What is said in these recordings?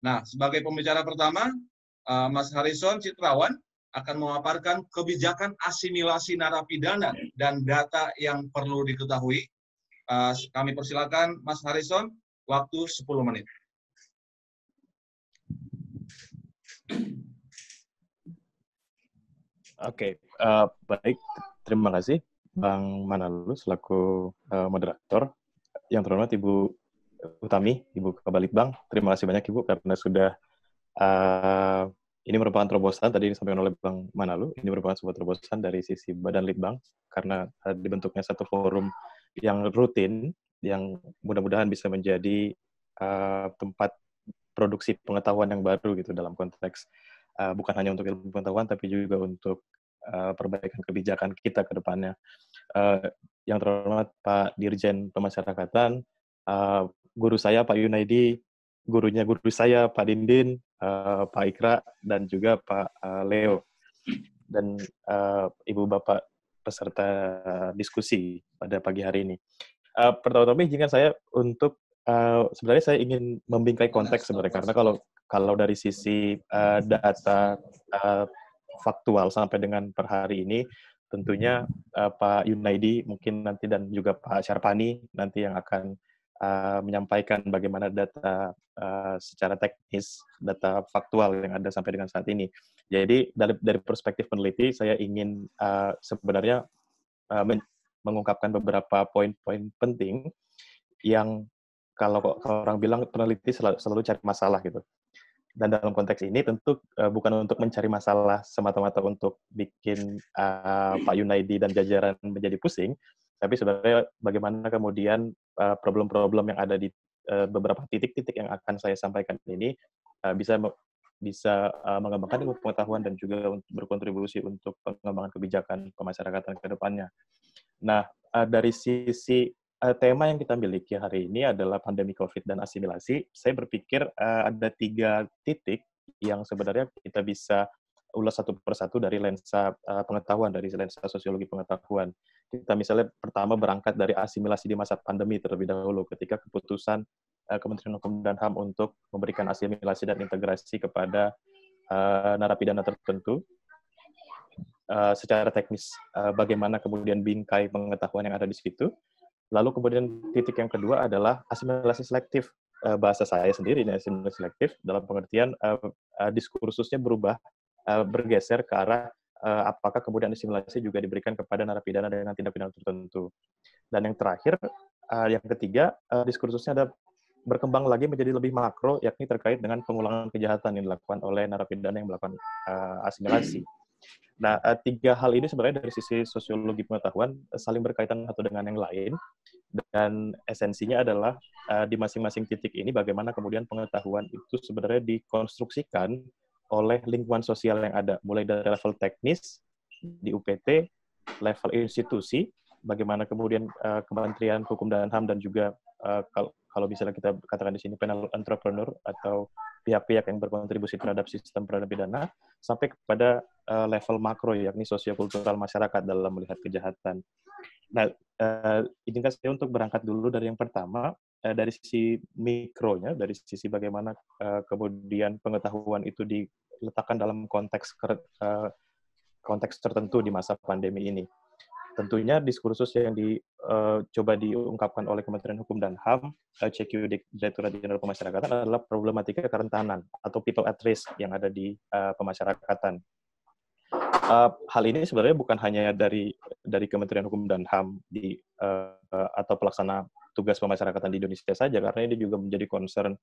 Nah, sebagai pembicara pertama, Mas Harrison Citrawan akan memaparkan kebijakan asimilasi narapidana dan data yang perlu diketahui. Kami persilakan Mas Harrison, waktu 10 menit. Oke, baik. Terima kasih Bang Manalulu selaku moderator. Yang terhormat Ibu Utami, Ibu Kabalitbang. Terima kasih banyak Ibu karena sudah ini merupakan terobosan tadi disampaikan oleh Bang Manalu. Ini merupakan sebuah terobosan dari sisi Badan Litbang karena dibentuknya satu forum yang rutin yang mudah-mudahan bisa menjadi tempat produksi pengetahuan yang baru gitu dalam konteks bukan hanya untuk ilmu pengetahuan tapi juga untuk perbaikan kebijakan kita ke depannya. Yang terhormat Pak Dirjen Pemasyarakatan, guru saya Pak Yunaidi, gurunya guru saya Pak Dindin, Pak Ikra, dan juga Pak Leo, dan Ibu Bapak peserta diskusi pada pagi hari ini. Pertama-tama izinkan saya untuk sebenarnya saya ingin membingkai konteks sebenarnya karena kalau dari sisi data faktual sampai dengan per hari ini tentunya Pak Yunaidi mungkin nanti dan juga Pak Syarpani nanti yang akan menyampaikan bagaimana data secara teknis, data faktual yang ada sampai dengan saat ini. Jadi dari perspektif peneliti saya ingin sebenarnya mengungkapkan beberapa poin-poin penting yang kalau orang bilang peneliti selalu cari masalah gitu. Dan dalam konteks ini tentu bukan untuk mencari masalah semata-mata untuk bikin Pak Yunaidi dan jajaran menjadi pusing, tapi sebenarnya bagaimana kemudian problem-problem yang ada di beberapa titik-titik yang akan saya sampaikan ini bisa mengembangkan ilmu pengetahuan dan juga untuk berkontribusi untuk pengembangan kebijakan pemasyarakatan ke depannya. Nah, dari sisi tema yang kita miliki hari ini adalah pandemi COVID dan asimilasi. Saya berpikir ada 3 titik yang sebenarnya kita bisa ulas satu persatu dari lensa pengetahuan, dari lensa sosiologi pengetahuan. Kita misalnya pertama berangkat dari asimilasi di masa pandemi terlebih dahulu, ketika keputusan Kementerian Hukum dan HAM untuk memberikan asimilasi dan integrasi kepada narapidana tertentu. Secara teknis, bagaimana kemudian bingkai pengetahuan yang ada di situ. Lalu kemudian titik yang kedua adalah asimilasi selektif. Bahasa saya sendiri ini asimilasi selektif dalam pengertian diskursusnya berubah, bergeser ke arah apakah kemudian asimilasi juga diberikan kepada narapidana dengan tindak pidana tertentu. Dan yang terakhir, yang ketiga, diskursusnya ada berkembang lagi menjadi lebih makro, yakni terkait dengan pengulangan kejahatan yang dilakukan oleh narapidana yang melakukan asimilasi. Nah, 3 hal ini sebenarnya dari sisi sosiologi pengetahuan saling berkaitan satu dengan yang lain, dan esensinya adalah di masing-masing titik ini bagaimana kemudian pengetahuan itu sebenarnya dikonstruksikan oleh lingkungan sosial yang ada, mulai dari level teknis di UPT, level institusi, bagaimana kemudian Kementerian Hukum dan HAM dan juga kalau misalnya kita katakan di sini panel entrepreneur atau pihak-pihak yang berkontribusi terhadap sistem peradilan pidana, sampai kepada level makro, yakni sosiokultural masyarakat dalam melihat kejahatan. Nah, izinkan saya untuk berangkat dulu dari yang pertama, dari sisi mikronya, dari sisi bagaimana kemudian pengetahuan itu diletakkan dalam konteks tertentu di masa pandemi ini. Tentunya diskursus yang coba diungkapkan oleh Kementerian Hukum dan HAM, CQ Direktorat Jenderal Pemasyarakatan adalah problematika kerentanan atau people at risk yang ada di pemasyarakatan. Hal ini sebenarnya bukan hanya dari Kementerian Hukum dan HAM atau pelaksana tugas pemasyarakatan di Indonesia saja, karena ini juga menjadi concern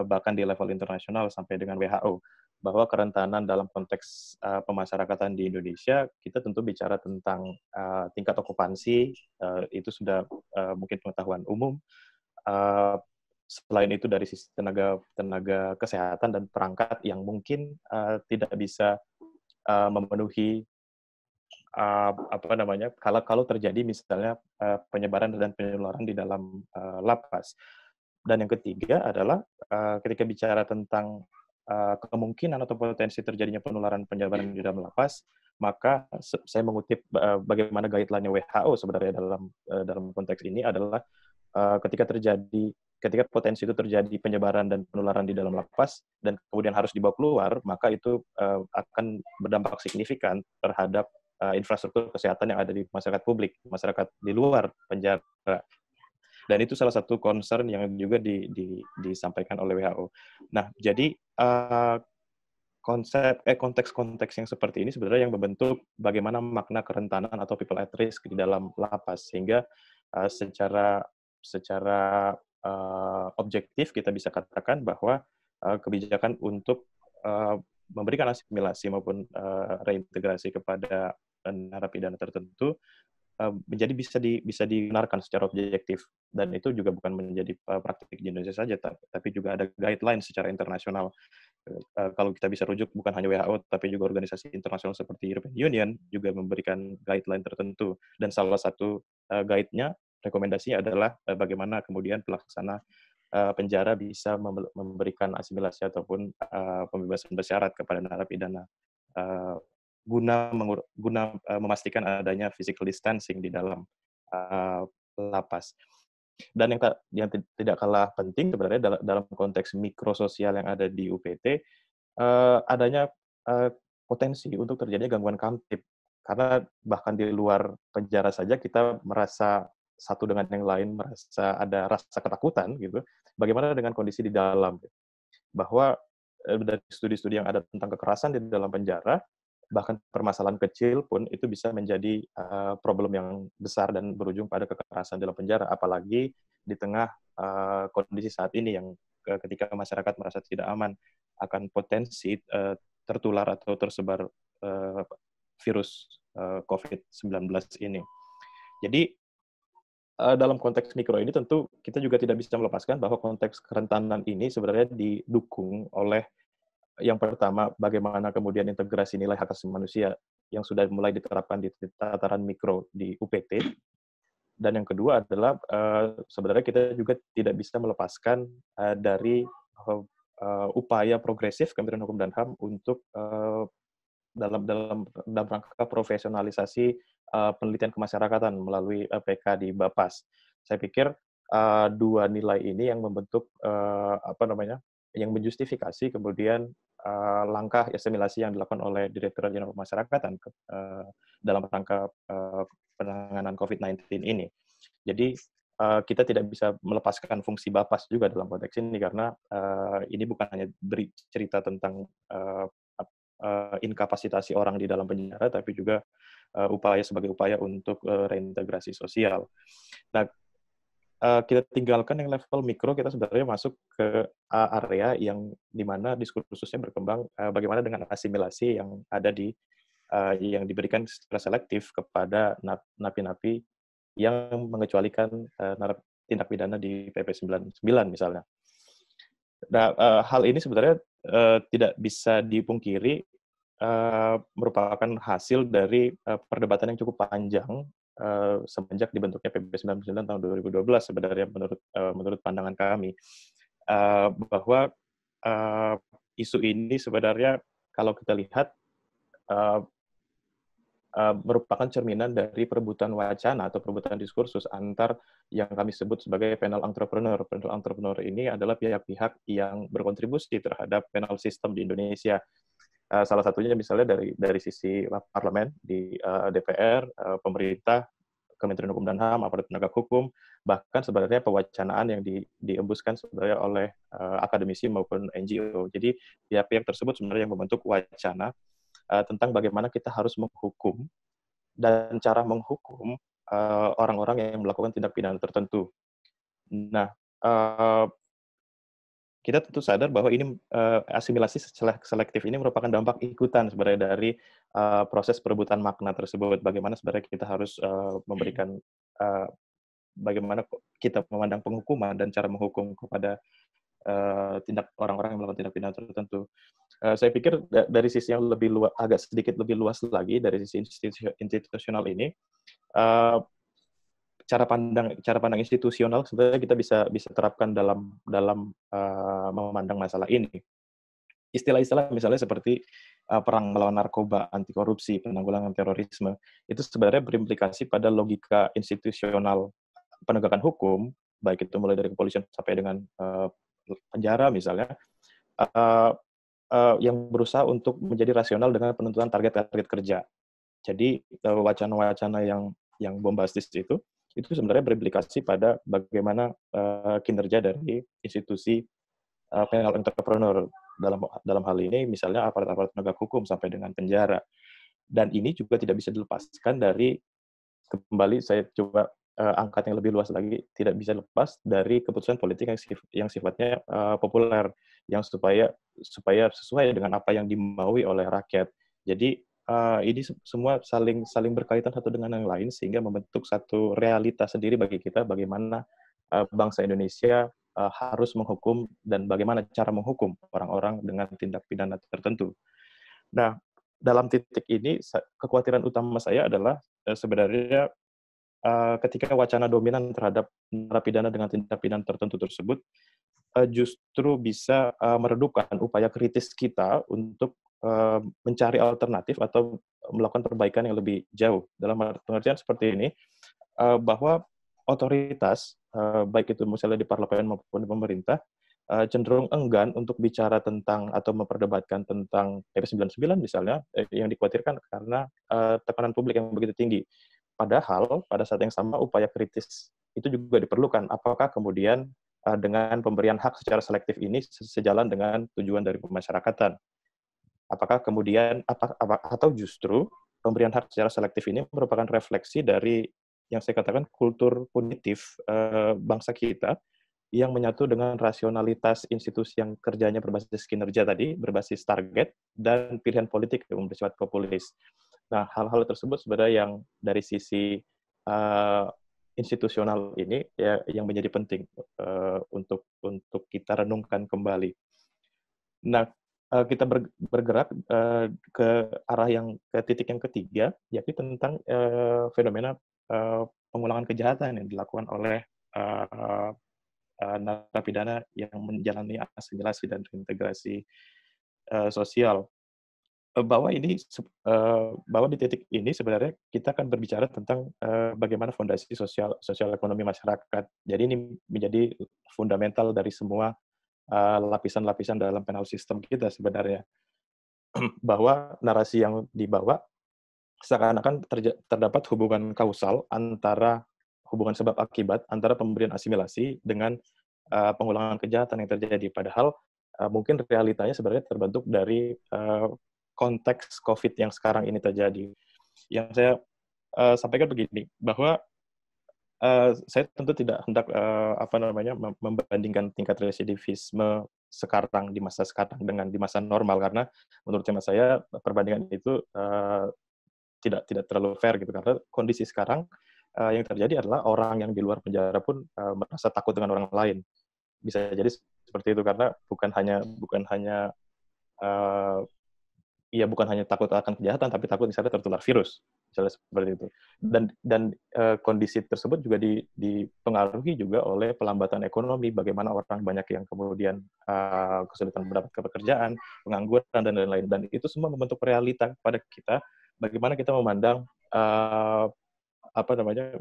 bahkan di level internasional sampai dengan WHO, bahwa kerentanan dalam konteks pemasyarakatan di Indonesia, kita tentu bicara tentang tingkat okupansi, itu sudah mungkin pengetahuan umum. Selain itu dari sisi tenaga kesehatan dan perangkat yang mungkin tidak bisa memenuhi kalau terjadi misalnya penyebaran dan penularan di dalam lapas. Dan yang ketiga adalah ketika bicara tentang kemungkinan atau potensi terjadinya penularan penyebaran di dalam lapas, maka saya mengutip bagaimana guideline WHO sebenarnya dalam konteks ini adalah ketika terjadi ketika potensi itu terjadi penyebaran dan penularan di dalam lapas dan kemudian harus dibawa keluar, maka itu akan berdampak signifikan terhadap infrastruktur kesehatan yang ada di masyarakat publik, masyarakat di luar penjara. Dan itu salah satu concern yang juga disampaikan oleh WHO. Nah, jadi konteks-konteks yang seperti ini sebenarnya yang membentuk bagaimana makna kerentanan atau people at risk di dalam lapas, sehingga secara objektif kita bisa katakan bahwa kebijakan untuk memberikan asimilasi maupun reintegrasi kepada narapidana tertentu menjadi bisa dibenarkan secara objektif, dan itu juga bukan menjadi praktik di Indonesia saja, tapi juga ada guideline secara internasional. Kalau kita bisa rujuk bukan hanya WHO tapi juga organisasi internasional seperti European Union juga memberikan guideline tertentu, dan salah satu guide-nya, rekomendasinya adalah bagaimana kemudian pelaksana penjara bisa memberikan asimilasi ataupun pembebasan bersyarat kepada narapidana guna memastikan adanya physical distancing di dalam lapas. Dan yang tidak kalah penting sebenarnya dalam konteks mikrososial yang ada di UPT, adanya potensi untuk terjadinya gangguan kamtip. Karena bahkan di luar penjara saja kita merasa satu dengan yang lain, merasa ada rasa ketakutan gitu. Bagaimana dengan kondisi di dalam? Bahwa dari studi-studi yang ada tentang kekerasan di dalam penjara, bahkan permasalahan kecil pun itu bisa menjadi problem yang besar dan berujung pada kekerasan dalam penjara, apalagi di tengah kondisi saat ini yang ketika masyarakat merasa tidak aman akan potensi tertular atau tersebar virus COVID-19 ini. Jadi dalam konteks mikro ini tentu kita juga tidak bisa melepaskan bahwa konteks kerentanan ini sebenarnya didukung oleh yang pertama, bagaimana kemudian integrasi nilai hak asasi manusia yang sudah mulai diterapkan di tataran mikro di UPT. Dan yang kedua adalah sebenarnya kita juga tidak bisa melepaskan dari upaya progresif Kementerian Hukum dan HAM untuk dalam rangka profesionalisasi penelitian kemasyarakatan melalui PK di Bapas. Saya pikir dua nilai ini yang membentuk yang menjustifikasi kemudian langkah asimilasi yang dilakukan oleh Direktorat Jenderal Pemasyarakatan dalam rangka penanganan COVID-19 ini. Jadi kita tidak bisa melepaskan fungsi Bapas juga dalam konteks ini, karena ini bukan hanya cerita tentang inkapasitasi orang di dalam penjara, tapi juga sebagai upaya untuk reintegrasi sosial. Nah, kita tinggalkan yang level mikro, kita sebenarnya masuk ke area yang di mana diskursusnya berkembang bagaimana dengan asimilasi yang ada yang diberikan secara selektif kepada napi-napi yang mengecualikan tindak pidana di PP 99 misalnya. Nah, hal ini sebenarnya tidak bisa dipungkiri merupakan hasil dari perdebatan yang cukup panjang semenjak dibentuknya PP 99 tahun 2012 sebenarnya menurut pandangan kami, bahwa isu ini sebenarnya kalau kita lihat merupakan cerminan dari perebutan wacana atau perebutan diskursus antar yang kami sebut sebagai panel entrepreneur. Panel entrepreneur ini adalah pihak-pihak yang berkontribusi terhadap penal system di Indonesia. Salah satunya misalnya dari sisi parlemen di DPR, pemerintah, Kementerian Hukum dan HAM, aparat penegak hukum, bahkan sebenarnya pewacanaan yang diembuskan sebenarnya oleh akademisi maupun NGO. Jadi pihak-pihak tersebut sebenarnya yang membentuk wacana tentang bagaimana kita harus menghukum dan cara menghukum orang-orang yang melakukan tindak pidana tertentu. Nah, kita tentu sadar bahwa ini asimilasi selektif ini merupakan dampak ikutan sebenarnya dari proses perebutan makna tersebut. Bagaimana sebenarnya kita harus memberikan bagaimana kita memandang penghukuman dan cara menghukum kepada orang-orang yang melakukan tindak pidana tertentu. Saya pikir dari sisi yang agak sedikit lebih luas lagi dari sisi institusional ini, cara pandang institusional sebenarnya kita bisa terapkan dalam memandang masalah ini. Istilah-istilah misalnya seperti perang melawan narkoba, anti korupsi, penanggulangan terorisme, itu sebenarnya berimplikasi pada logika institusional penegakan hukum baik itu mulai dari kepolisian sampai dengan penjara misalnya, uh, yang berusaha untuk menjadi rasional dengan penentuan target-target kerja. Jadi wacana-wacana yang bombastis itu sebenarnya berimplikasi pada bagaimana kinerja dari institusi penal entrepreneur dalam hal ini misalnya aparat-aparat penegak hukum sampai dengan penjara. Dan ini juga tidak bisa dilepaskan dari, kembali saya coba angkat yang lebih luas lagi, tidak bisa lepas dari keputusan politik yang sifatnya populer, yang supaya sesuai dengan apa yang dimaui oleh rakyat. Jadi ini semua saling berkaitan satu dengan yang lain sehingga membentuk satu realitas sendiri bagi kita bagaimana bangsa Indonesia harus menghukum dan bagaimana cara menghukum orang-orang dengan tindak pidana tertentu. Nah, dalam titik ini kekhawatiran utama saya adalah sebenarnya ketika wacana dominan terhadap narapidana dengan tindak pidana tertentu tersebut justru bisa meredupkan upaya kritis kita untuk mencari alternatif atau melakukan perbaikan yang lebih jauh. Dalam pengertian seperti ini, bahwa otoritas, baik itu misalnya di parlemen maupun di pemerintah, cenderung enggan untuk bicara tentang atau memperdebatkan tentang PP 99 misalnya, yang dikhawatirkan karena tekanan publik yang begitu tinggi. Padahal pada saat yang sama upaya kritis itu juga diperlukan. Apakah kemudian dengan pemberian hak secara selektif ini sejalan dengan tujuan dari pemasyarakatan? Apakah kemudian atau justru pemberian hak secara selektif ini merupakan refleksi dari yang saya katakan kultur punitif bangsa kita yang menyatu dengan rasionalitas institusi yang kerjanya berbasis kinerja tadi, berbasis target, dan pilihan politik yang bersifat populis. Nah, hal-hal tersebut sebenarnya yang dari sisi institusional ini ya yang menjadi penting untuk kita renungkan kembali. Nah, kita bergerak ke arah ke titik yang ketiga, yaitu tentang fenomena pengulangan kejahatan yang dilakukan oleh narapidana yang menjalani asimilasi dan reintegrasi sosial. Bahwa di titik ini sebenarnya kita akan berbicara tentang bagaimana fondasi sosial ekonomi masyarakat. Jadi ini menjadi fundamental dari semua lapisan-lapisan dalam penal system kita sebenarnya. Bahwa narasi yang dibawa seakan-akan terdapat hubungan kausal antara hubungan sebab akibat antara pemberian asimilasi dengan pengulangan kejahatan yang terjadi. Padahal mungkin realitanya sebenarnya terbentuk dari konteks COVID yang sekarang ini terjadi. Yang saya sampaikan begini, bahwa saya tentu tidak hendak membandingkan tingkat residivisme sekarang di masa sekarang dengan di masa normal, karena menurut saya perbandingan itu tidak terlalu fair gitu, karena kondisi sekarang yang terjadi adalah orang yang di luar penjara pun merasa takut dengan orang lain. Bisa jadi seperti itu, karena bukan hanya bukan hanya takut akan kejahatan, tapi takut misalnya tertular virus, misalnya seperti itu. Dan kondisi tersebut juga dipengaruhi juga oleh pelambatan ekonomi, bagaimana orang banyak yang kemudian kesulitan mendapatkan pekerjaan, pengangguran dan lain-lain. Dan itu semua membentuk realita pada kita, bagaimana kita memandang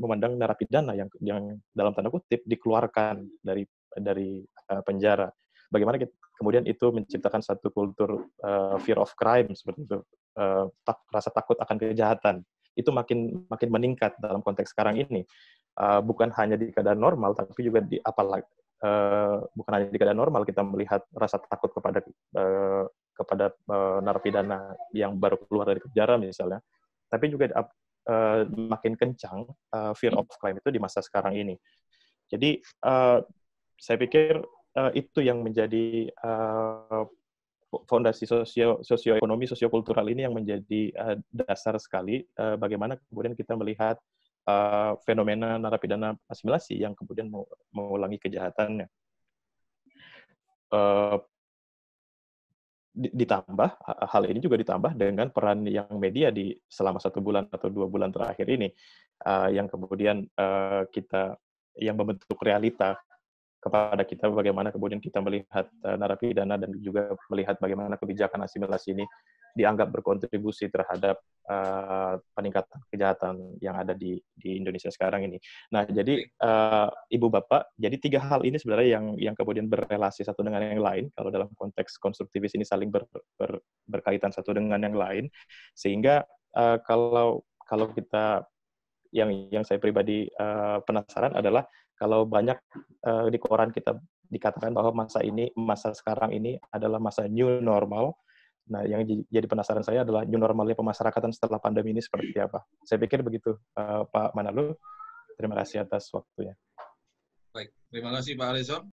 memandang narapidana yang dalam tanda kutip dikeluarkan dari penjara. Bagaimana kemudian itu menciptakan satu kultur fear of crime seperti itu, rasa takut akan kejahatan itu makin meningkat dalam konteks sekarang ini, bukan hanya di keadaan normal, tapi juga bukan hanya di keadaan normal kita melihat rasa takut kepada narapidana yang baru keluar dari penjara misalnya, tapi juga makin kencang fear of crime itu di masa sekarang ini. Jadi saya pikir itu yang menjadi fondasi sosioekonomi, sosiokultural ini yang menjadi dasar sekali bagaimana kemudian kita melihat fenomena narapidana asimilasi yang kemudian mengulangi kejahatannya. Ditambah hal ini juga ditambah dengan peran yang media di selama 1 bulan atau 2 bulan terakhir ini, yang kemudian yang membentuk realita kepada kita, bagaimana kemudian kita melihat narapidana dan juga melihat bagaimana kebijakan asimilasi ini dianggap berkontribusi terhadap peningkatan kejahatan yang ada di Indonesia sekarang ini. Nah, jadi Ibu Bapak, jadi 3 hal ini sebenarnya yang kemudian berrelasi satu dengan yang lain, kalau dalam konteks konstruktivis ini saling berkaitan satu dengan yang lain, sehingga kalau kita yang saya pribadi penasaran adalah kalau banyak di koran kita dikatakan bahwa masa sekarang ini adalah masa new normal. Nah, yang jadi penasaran saya adalah new normalnya pemasyarakatan setelah pandemi ini seperti apa. Saya pikir begitu, Pak Manalo. Terima kasih atas waktunya. Baik, terima kasih Pak Alizon.